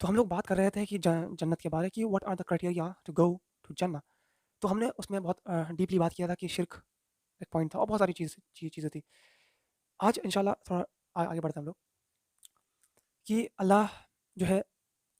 तो हम लोग बात कर रहे थे कि जन्नत के बारे कि what are the criteria to go to जन्नत। तो हमने उसमें बहुत डीपली बात किया था कि शिर्क एक पॉइंट था और बहुत सारी चीज़ें थी। आज इंशाल्लाह थोड़ा आगे बढ़ते हैं हम लोग कि अल्लाह जो है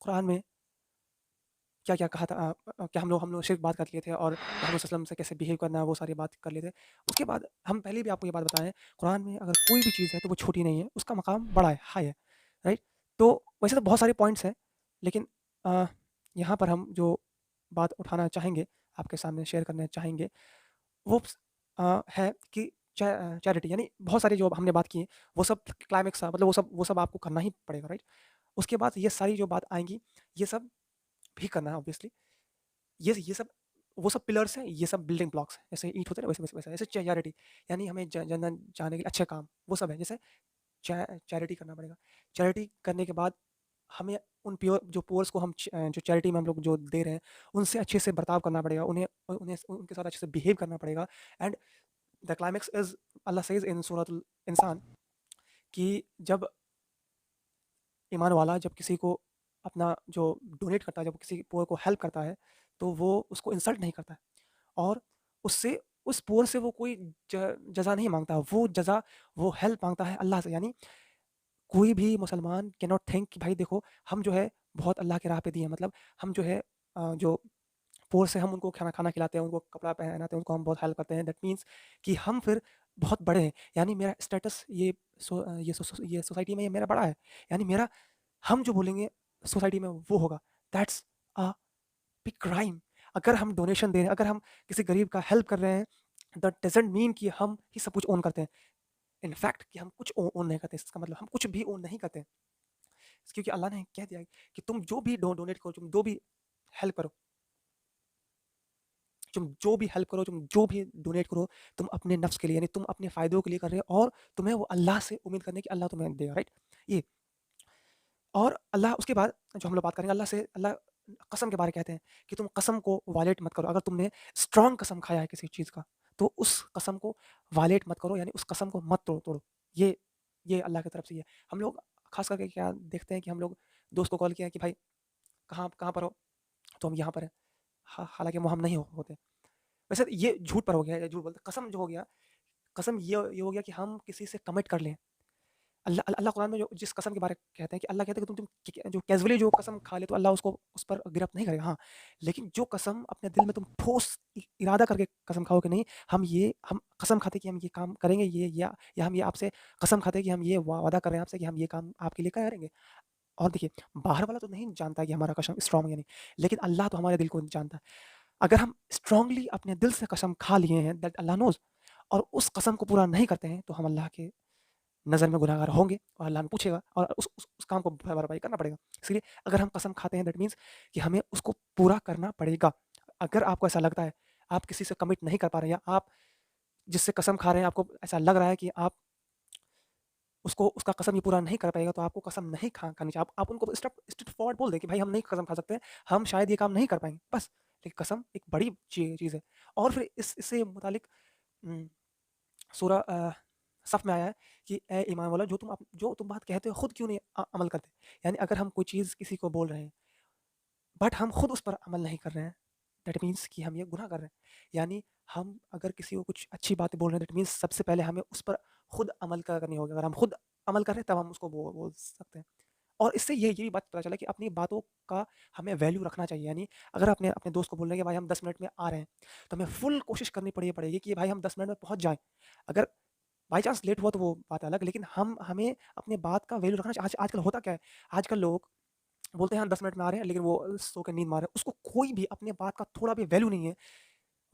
कुरान में क्या-क्या कहा था क्या हम लोग सिर्फ़ बात कर लिए थे और मोहम्मद वसल्लम से कैसे बिहेव करना है वो सारी बात कर लिए थे। उसके बाद हम पहले भी आपको ये बात बताएँ, कुरान में अगर कोई भी चीज़ है तो वो छोटी नहीं है, उसका मकाम बड़ा है, हाई है, राइट? तो वैसे तो बहुत सारे पॉइंट्स हैं, लेकिन अ, यहाँ पर हम जो बात उठाना चाहेंगे, आपके सामने शेयर करना चाहेंगे, वो है कि चैरिटी यानी बहुत सारी जो हमने बात की है, वो सब क्लाइमेक्स था मतलब वो सब आपको करना ही पड़ेगा, राइट? उसके बाद ये सारी जो बात आएँगी, ये सब भी करना है ऑब्वियसली। ये सब वो सब पिलर्स हैं, ये सब बिल्डिंग ब्लॉक्स हैं। जैसे ईंट होते हैं ना वैसे जैसे चैरिटी यानी हमें जन्नत जाने के लिए अच्छे काम, वो सब है। जैसे चैरिटी करना पड़ेगा। चैरिटी करने के बाद हमें उन जो पुअर्स को जो चैरिटी में हम लोग जो दे रहे हैं, उनसे अच्छे से बर्ताव करना पड़ेगा। उन्हें उन्हें उनके साथ अच्छे से बिहेव करना पड़ेगा and the climax is Allah says in सूरतुल इंसान कि जब ईमान वाला जब किसी को अपना जो डोनेट करता है, जब किसी पुअर को हेल्प करता है, तो वो उसको इंसल्ट नहीं करता है और उससे उस पुअर से वो कोई जज़ा नहीं माँगता, वो जज़ा वो हेल्प माँगता है अल्लाह से। यानी कोई भी मुसलमान कैन नॉट थिंक कि भाई देखो हम जो है बहुत अल्लाह की राह पे दिए हैं मतलब हम जो है जो पुअर से हम उनको खाना खाना खिलाते हैं, उनको कपड़ा पहनाते हैं, उनको हम बहुत हेल्प करते हैं। दैट मीन्स कि हम फिर बहुत बड़े हैं। यानी मेरा स्टेटस ये सोसाइटी में ये मेरा बड़ा है। यानी मेरा हम जो बोलेंगे सोसाइटी में वो होगा। That's a big crime. अगर हम डोनेशन दे रहे हैं, अगर हम किसी गरीब का हेल्प कर रहे हैं, दैट डज़न्ट मीन कि हम ही सब कुछ ओन करते हैं। इन फैक्ट कि हम कुछ ओन नहीं करते, इसका मतलब हम कुछ भी ओन नहीं करते हैं। क्योंकि अल्लाह ने कह दिया है कि तुम जो भी डोनेट करो, तुम जो भी हेल्प करो, तुम जो भी डोनेट करो, तुम अपने नफ्स के लिए यानी तुम अपने फ़ायदों के लिए कर रहे हो और तुम्हें वो अल्लाह से उम्मीद करनी है कि अल्लाह तुम्हें देगा, राइट? ये और अल्लाह उसके बाद जो हम लोग बात करेंगे अल्लाह कसम के बारे कहते हैं कि तुम कसम को वायलेट मत करो। अगर तुमने स्ट्रॉन्ग कसम खाया है किसी चीज़ का, तो उस कसम को वायलेट मत करो यानी उस कसम को मत तोड़ो। ये ये अल्लाह की तरफ से ही है। हम लोग ख़ास करके क्या देखते हैं कि हम लोग दोस्त को कॉल किया है कि भाई कहाँ कहाँ पर हो? तो हम यहाँ पर हैं। हालाँकि वो हम नहीं होते। वैसे ये झूठ पर हो गया या झूठ बोलते कसम जो हो गया, कसम ये हो गया कि हम किसी से कमिट कर लें। अल्लाह अल्लाह कुरान में जो जिस कसम के बारे में कहते हैं कि अल्लाह कहते हैं कि तुम जो कैज़ुअली जो कसम खा ले तो अल्लाह उसको उस पर गिरफ्त नहीं करेगा। हाँ, लेकिन जो कसम अपने दिल में तुम ठोस इरादा करके कसम खाओ कि नहीं हम कसम खाते कि हम ये काम करेंगे ये या हम ये आपसे कसम खाते हैं कि हम ये वादा कर रहे हैं आपसे कि हम ये काम आपके लिए करेंगे। और देखिए बाहर वाला तो नहीं जानता है कि हमारा कसम स्ट्रॉन्ग है नहीं, लेकिन अल्लाह तो हमारे दिल को जानता है। अगर हम स्ट्रांगली अपने दिल से कसम खा लिए हैं दैट अल्लाह नोज़ और उस कसम को पूरा नहीं करते हैं तो हम अल्लाह के नज़र में गुनहगार होंगे और अल्लाह हमें पूछेगा और उस काम को भरपाई करना पड़ेगा। इसलिए अगर हम कसम खाते हैं दैट मीन्स कि हमें उसको पूरा करना पड़ेगा। अगर आपको ऐसा लगता है, आप किसी से कमिट नहीं कर पा रहे हैं या आप जिससे कसम खा रहे हैं आपको ऐसा लग रहा है कि आप उसको उसका कसम ये पूरा नहीं कर पाएगा तो आपको कसम नहीं खानी चाहिए। आप उनको स्ट्रेट फॉरवर्ड बोल दें कि भाई हम नहीं कसम खा सकते, हम शायद ये काम नहीं कर पाएँगे, बस। लेकिन कसम एक बड़ी चीज़ है और फिर इससे मुतालिक उम, सूरह सफ़ में आया है कि ए ईमान वालों जो तुम बात कहते हो खुद क्यों नहीं अमल करते? यानी अगर हम कोई चीज़ किसी को बोल रहे हैं, बट हम खुद उस पर अमल नहीं कर रहे हैं, दैट मीन्स कि हम ये गुनाह कर रहे हैं। यानी हम अगर किसी को कुछ अच्छी बातें बोल रहे हैं दैट मीन्स सबसे पहले हमें उस पर खुद अमल करनी होगी। अगर हम खुद अमल कर रहे हैं तब हम उसको बोल सकते हैं। और इससे ये भी बात पता चला कि अपनी बातों का हमें वैल्यू रखना चाहिए। यानी अगर अपने अपने दोस्त को बोल रहे हैं कि भाई हम 10 मिनट में आ रहे हैं, तो हमें फुल कोशिश करनी पड़ेगी कि भाई हम 10 मिनट में पहुँच जाएँ। अगर बाय चांस लेट हुआ तो वो बात अलग है, लेकिन हमें अपनी बात का वैल्यू रखना चाहिए। आजकल होता क्या है, आजकल लोग बोलते हैं हम 10 मिनट में आ रहे हैं, लेकिन वो सो के नींद मार रहे हैं। उसको कोई भी अपने बात का थोड़ा भी वैल्यू नहीं है।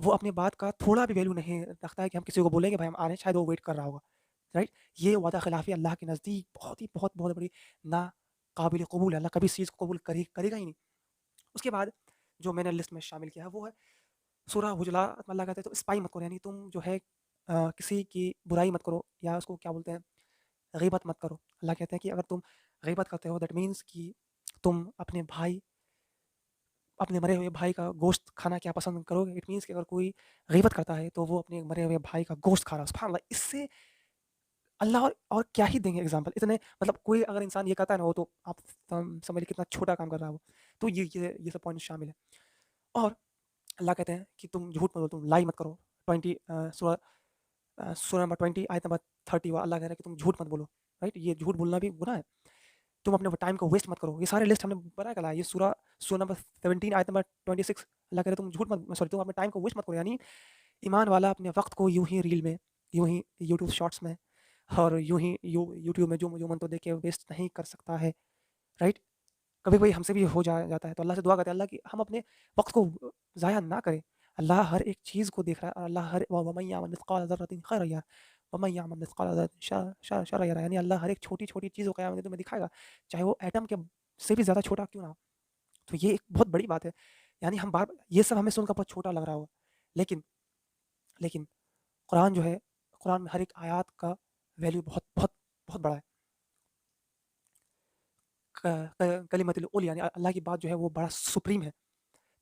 वो अपनी बात का थोड़ा भी वैल्यू नहीं रखता है कि हम किसी को बोलेंगे भाई हम आ रहे हैं, शायद वो वेट कर रहा होगा, राइट? ये वादा खिलाफ़ी अल्लाह के नज़दीक बहुत बड़ी नाक़ाबिल कबूल है। अल्लाह कभी इस चीज़ को कबूल करेगा ही नहीं। उसके बाद जो मैंने लिस्ट में शामिल किया है वो है सूरह हुजुरात में अल्लाह कहते हैं तो स्पाई मत करो यानी तुम जो है किसी की बुराई मत करो या उसको क्या बोलते हैं गीबत मत करो। अल्लाह कहते हैं कि अगर तुम गीबत करते हो दैट मीन्स कि तुम अपने भाई अपने मरे हुए भाई का गोश्त खाना क्या पसंद करोगे? इट मीन्स कि अगर कोई गीबत करता है, तो वो अपने मरे हुए भाई का गोश्त खा रहा है, सुभान अल्लाह! इससे अल्लाह और क्या ही देंगे एग्ज़ाम्पल, इतने मतलब कोई अगर इंसान ये करता है ना, वो तो आप समझ लीजिए कितना छोटा काम कर रहा है वो। तो ये सब पॉइंट शामिल है। और अल्लाह कहते हैं कि तुम झूठ मत बोलो, तुम लाई मत करो। 20 सूरह नंबर 20 आयत नंबर 30 अल्लाह कह रहा है कि तुम झूठ मत बोलो, राइट? ये झूठ बोलना भी गुनाह है। तुम अपने टाइम को वेस्ट मत करो। ये सारे लिस्ट हमने बना के लाया। ये सूरह नंबर 17 आयत नंबर 26 अल्लाह कह रहा है तुम झूठ मत सॉरी तुम अपने टाइम को वेस्ट मत करो। यानी ईमान वाला अपने वक़्त को यूँ ही रील में, यूँ ही यूट्यूब शॉर्ट्स में और यूँ ही यूट्यूब में जो जो मन तो देख के वेस्ट नहीं कर सकता है, राइट? कभी-कभी हमसे भी हो जाता है, तो अल्लाह से दुआ करते हैं अल्लाह कि हम अपने वक़्त को ज़ाया ना करें। अल्लाह हर एक चीज़ को देख रहा है और अल्लाह हर वमन यअमल मिथक़ाल ज़र्रतिन खैरन यरह वमन यअमल मिथक़ाल ज़र्रतिन शर्रन यरह। यानी अल्लाह हर एक छोटी-छोटी चीज़ को क़यामत के दिन तुम्हें दिखाएगा, चाहे वो एटम के से भी ज़्यादा छोटा क्यों ना हो। तो ये एक बहुत बड़ी बात है। यानी हम बार ये सब हमें सुनकर बहुत छोटा लग रहा होगा, लेकिन लेकिन कुरान जो है, कुरान में हर एक आयत का वैल्यू बहुत बहुत बहुत बड़ा है। कलिमतुल उल यानी अल्लाह की बात जो है वो बड़ा सुप्रीम है,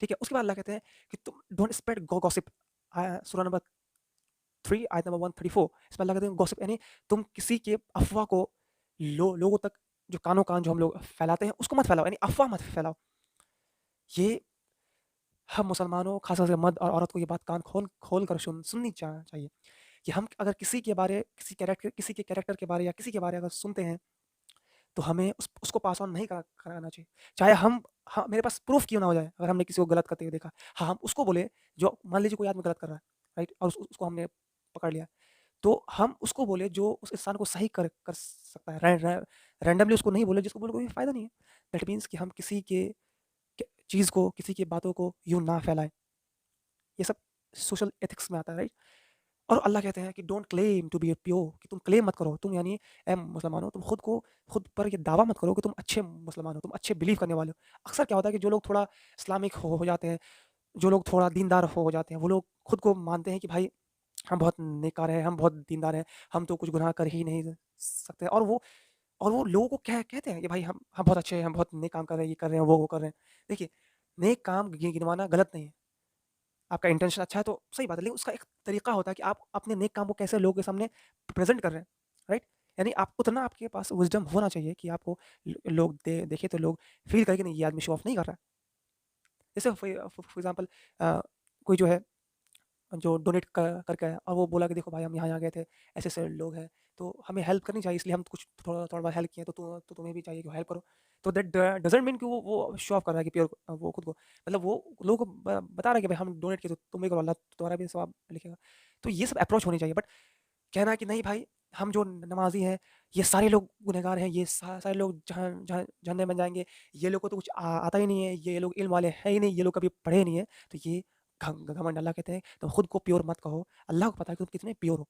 ठीक है? उसके बाद अल्लाह कहते हैं कि तुम डोंट स्प्रेड गॉसिप। सूरह नंबर 3 आयत नंबर 134 इसमें अल्लाह कहते हैं गॉसिप यानी तुम किसी के अफ़वाह को लोगों तक जो कानो-कान जो हम लोग फैलाते हैं उसको मत फैलाओ, यानी अफ़वाह मत फैलाओ। ये हम मुसलमानों ख़ास तौर से मर्द और औरत को ये बात कान खोल कर सुननी चाहिए कि हम अगर किसी के कैरेक्टर के बारे या किसी के बारे अगर सुनते हैं, तो हमें उसको पास ऑन नहीं कराना चाहिए। चाहे हम हाँ, मेरे पास प्रूफ़ क्यों ना हो जाए, अगर हमने किसी को गलत करते हुए देखा। हाँ, हम उसको बोले जो मान लीजिए कोई आदमी गलत कर रहा है, राइट? और उसको हमने पकड़ लिया, तो हम उसको बोले जो उस इंसान को सही कर कर सकता है। रैंडमली उसको नहीं बोले जिसको बोले कोई फ़ायदा नहीं है। दैट मीन्स कि हम किसी के चीज़ को, किसी की बातों को यूँ ना फैलाएँ। ये सब सोशल एथिक्स में आता है, राइट? और अल्लाह कहते हैं कि don't claim to be pure कि तुम क्लेम मत करो। तुम यानी ऐ मुसलमानों तुम खुद पर ये दावा मत करो कि तुम अच्छे मुसलमान हो, तुम अच्छे बिलीव करने वाले हो। अक्सर क्या होता है कि जो लोग थोड़ा इस्लामिक हो जाते हैं, जो लोग थोड़ा दीनदार हो जाते हैं, वो लोग खुद को मानते हैं कि भाई हम बहुत नेककार हैं, हम बहुत दीनदार हैं, हम तो कुछ गुनाह कर ही नहीं सकते। और वो लोगों को कहते हैं कि भाई हम बहुत अच्छे हैं, हम बहुत नेक काम कर रहे हैं, ये कर रहे हैं, वो कर रहे हैं। देखिए, नेक काम गिनवाना गलत नहीं है। आपका इंटेंशन अच्छा है तो सही बात है, लेकिन उसका एक तरीका होता है कि आप अपने नेक काम को कैसे लोगों के सामने प्रेज़ेंट कर रहे हैं, राइट? यानी आप उतना आपके पास विज़डम होना चाहिए कि आपको लोग देखें तो लोग फ़ील करें कि नहीं ये आदमी शो ऑफ नहीं कर रहा है। जैसे फॉर एग्ज़ाम्पल कोई जो है जो डोनेट करके आया और वो बोला कि देखो भाई हम यहाँ-यहाँ गए थे, ऐसे-ऐसे लोग हैं, तो हमें हेल्प करनी चाहिए इसलिए हम कुछ थोड़ा थोड़ा बहुत हेल्प किए तो तुम्हें भी चाहिए कि हेल्प करो। तो दैट डज़न्ट मीन कि वो शो ऑफ कर रहा है कि प्योर वो खुद को मतलब वो लोगों को बता रहा है कि भाई हम डोनेट किए तो तुम भी करो अल्लाह तुम्हारा भी सवाब लिखेगा। तो ये सब अप्रोच होनी चाहिए बट कहना है कि नहीं भाई हम जो नमाज़ी हैं, ये सारे लोग गुनहगार हैं, ये सारे लोग जहन्नम में जाएँगे, ये लोग को तो कुछ आता ही नहीं है, ये लोग इल्म वाले हैं ही नहीं, ये लोग कभी पढ़े नहीं हैं, तो ये घमंड अल्लाह कहते हैं तुम खुद को प्योर मत कहो, अल्लाह को पता है कि तुम कितने प्योर हो।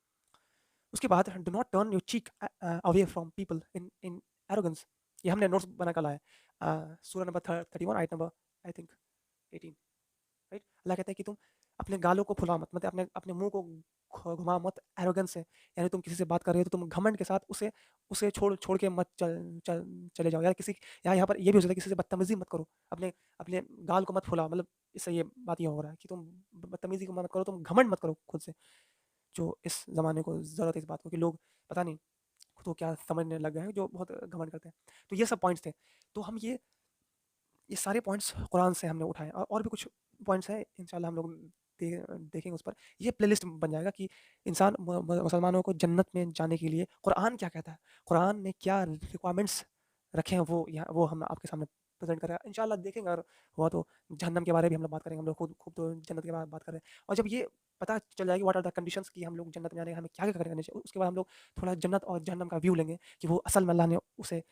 उसके बाद do not turn your cheek away from people in arrogance. ये हमने नोट्स बना कर लाया है। सूरह नंबर 31 आयत नंबर आई थिंक 18 राइट? अल्लाह कहता है कि तुम अपने गालों को फुलाओ मत, मतलब अपने अपने मुँह को घुमाओ मत एरोगेंस से। यानी तुम किसी से बात कर रहे हो तो तुम घमंड के साथ उसे उसे छोड़ छोड़ के मत चले जाओ। या किसी यहाँ पर ये भी हो सकता है किसी से बदतमीज़ी मत करो। अपने अपने गाल को मत फुलाओ, मतलब इससे ये बात ये हो रहा है कि तुम बदतमीज़ी को मत करो, तुम घमंड मत करो खुद से। जो इस ज़माने को ज़रूरत है इस बात को कि लोग पता नहीं खुद को क्या समझने लग गए हैं, जो बहुत घमंड करते हैं। तो ये सब पॉइंट्स थे। तो हम ये सारे पॉइंट्स कुरान से हमने उठाए और भी कुछ पॉइंट्स हैं इंशाल्लाह हम लोग देखेंगे उस पर। ये प्लेलिस्ट बन जाएगा कि इंसान मुसलमानों को जन्नत में जाने के लिए कुरान क्या कहता है, कुरान ने क्या रिक्वायरमेंट्स रखे हैं वो हम आपके सामने प्रेजेंट करें इंशाल्लाह देखेंगे। और हुआ तो जहन्नम के बारे में भी हम लोग बात करेंगे। हम लोग खुद खूब तो जन्नत के बारे में बात कर रहे हैं और जब ये पता चल जाएगी व्हाट आर द कंडीशंस कि हम लोग जन्नत में जाने हमें क्या क्या करने चाहिए, उसके बाद हम लोग थोड़ा जन्नत और जहन्नम का व्यू लेंगे कि वो असल में अल्लाह ने उसे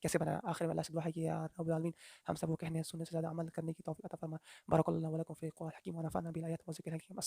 कैसे बनाया। आखिर में अल्लाह से दुआ है कि या रब्बुल आलमीन हम सबको कहने सुनने से ज़्यादा अमल करने की तौफीक अता फरमा। बारकल्लाहु लकुम फ़ी क़ुरानिल हकीम व नफ़अना बिल आयाति व ज़िक्रिल हकीम।